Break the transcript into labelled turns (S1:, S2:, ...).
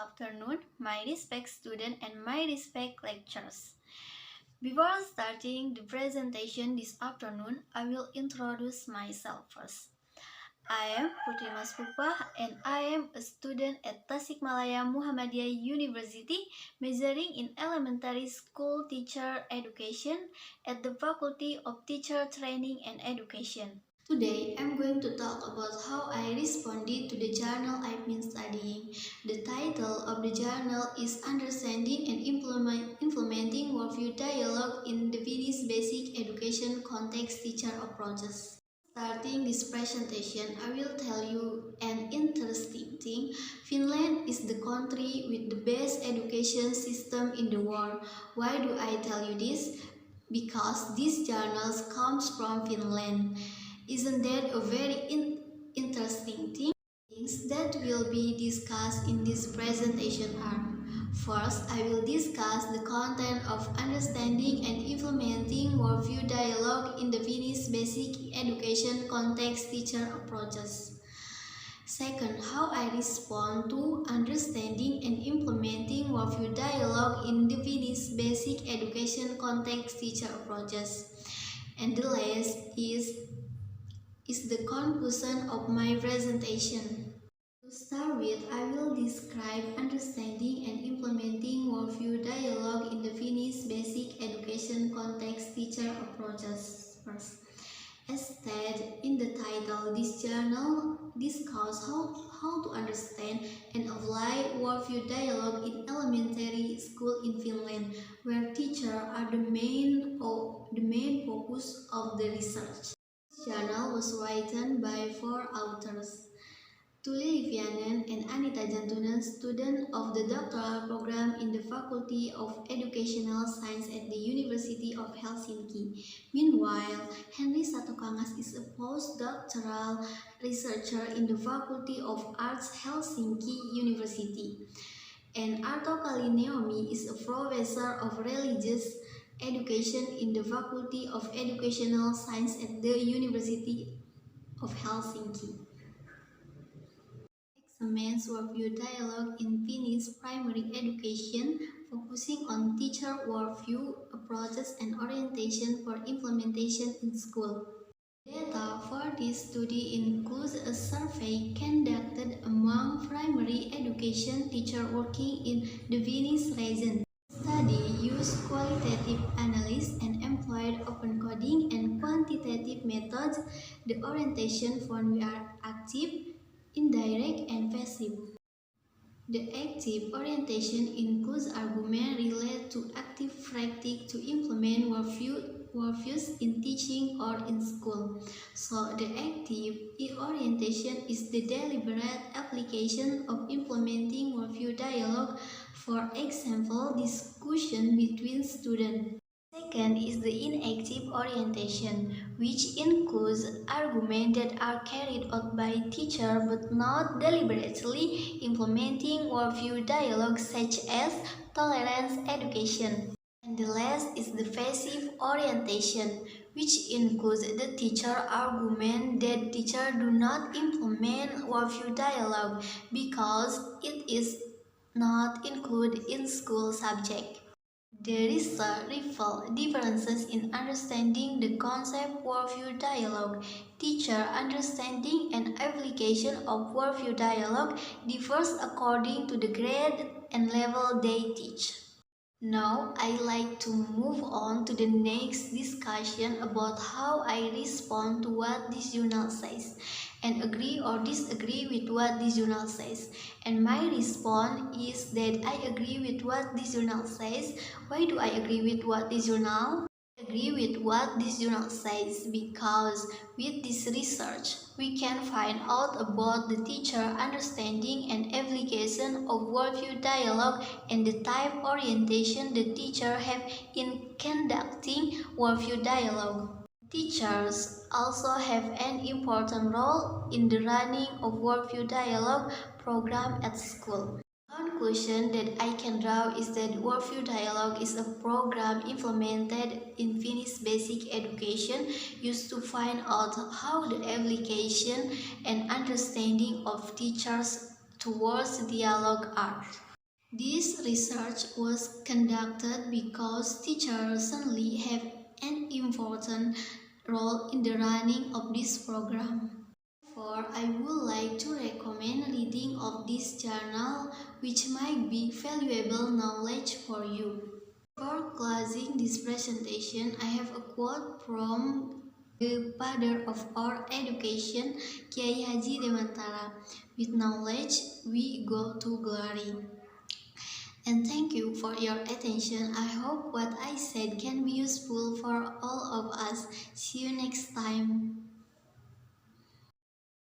S1: afternoon, my respect student and my respect lecturers. Before starting the presentation this afternoon, I will introduce myself first. I am Putri Maspupa and I am a student at Tasikmalaya Muhammadiyah University, majoring in elementary school teacher education at the Faculty of Teacher Training and Education. Today, I'm going to talk about how I responded to the journal I've been studying. The title of the journal is Understanding and Implementing Worldview Dialogue in the Finnish Basic Education Context Teacher Approaches. Starting this presentation, I will tell you an interesting thing. Finland is the country with the best education system in the world. Why do I tell you this? Because this journal comes from Finland. Isn't that a very interesting thing? Things that will be discussed in this presentation are: first, I will discuss the content of understanding and implementing worldview dialogue in the Finnish basic education context teacher approaches. Second, how I respond to understanding and implementing worldview dialogue in the Finnish basic education context teacher approaches. And the last is the conclusion of my presentation. To start with, I will describe understanding and implementing worldview dialogue in the Finnish basic education context teacher approaches first. As stated in the title, this journal discusses how to understand and apply worldview dialogue in elementary school in Finland, where teachers are the main focus of the research. This journal was written by 4 authors: Tuli Livianen and Anita Jantunen, student of the doctoral program in the Faculty of Educational Science at the University of Helsinki. Meanwhile, Henry Satokangas is a postdoctoral researcher in the Faculty of Arts Helsinki University. And Arto Kalineomi is a professor of religious education in the Faculty of Educational Science at the University of Helsinki. Examines worldview dialogue in Finnish primary education, focusing on teacher worldview approaches and orientation for implementation in school. Data for this study includes a survey conducted among primary education teachers working in the Finnish region. The study used qualitative analysis and employed open coding and quantitative methods. The orientation found were active, indirect, and passive. The active orientation includes arguments related to active practice to implement worldviews in teaching or in school. So the active orientation is the deliberate application of implementing worldview dialogue, for example, discussion between students. Second is the inactive orientation, which includes arguments that are carried out by teachers but not deliberately implementing worldview dialogue, such as tolerance education. And the last is the passive orientation, which includes the teacher argument that teachers do not implement worldview dialogue because it is not included in school subject. There is a revealed differences in understanding the concept worldview dialogue. Teacher understanding and application of worldview dialogue differs according to the grade and level they teach. Now, I like to move on to the next discussion about how I respond to what this journal says, and agree or disagree with what this journal says. And my response is that I agree with what this journal says. Why do I agree with what this journal? I agree with what this journal says because with this research, we can find out about the teacher understanding and application of worldview dialogue and the type orientation the teacher have in conducting worldview dialogue. Teachers also have an important role in the running of worldview dialogue program at school. The conclusion that I can draw is that worldview dialogue is a program implemented in Finnish basic education used to find out how the application and understanding of teachers towards dialogue are. This research was conducted because teachers certainly have an important role in the running of this program. Therefore, I would like to recommend reading of this journal, which might be valuable knowledge for you. For closing this presentation, I have a quote from the father of our education, Kiai Haji Dewantara. With knowledge, we go to glory. And thank you for your attention. I hope what I said can be useful for all of us. See you next time.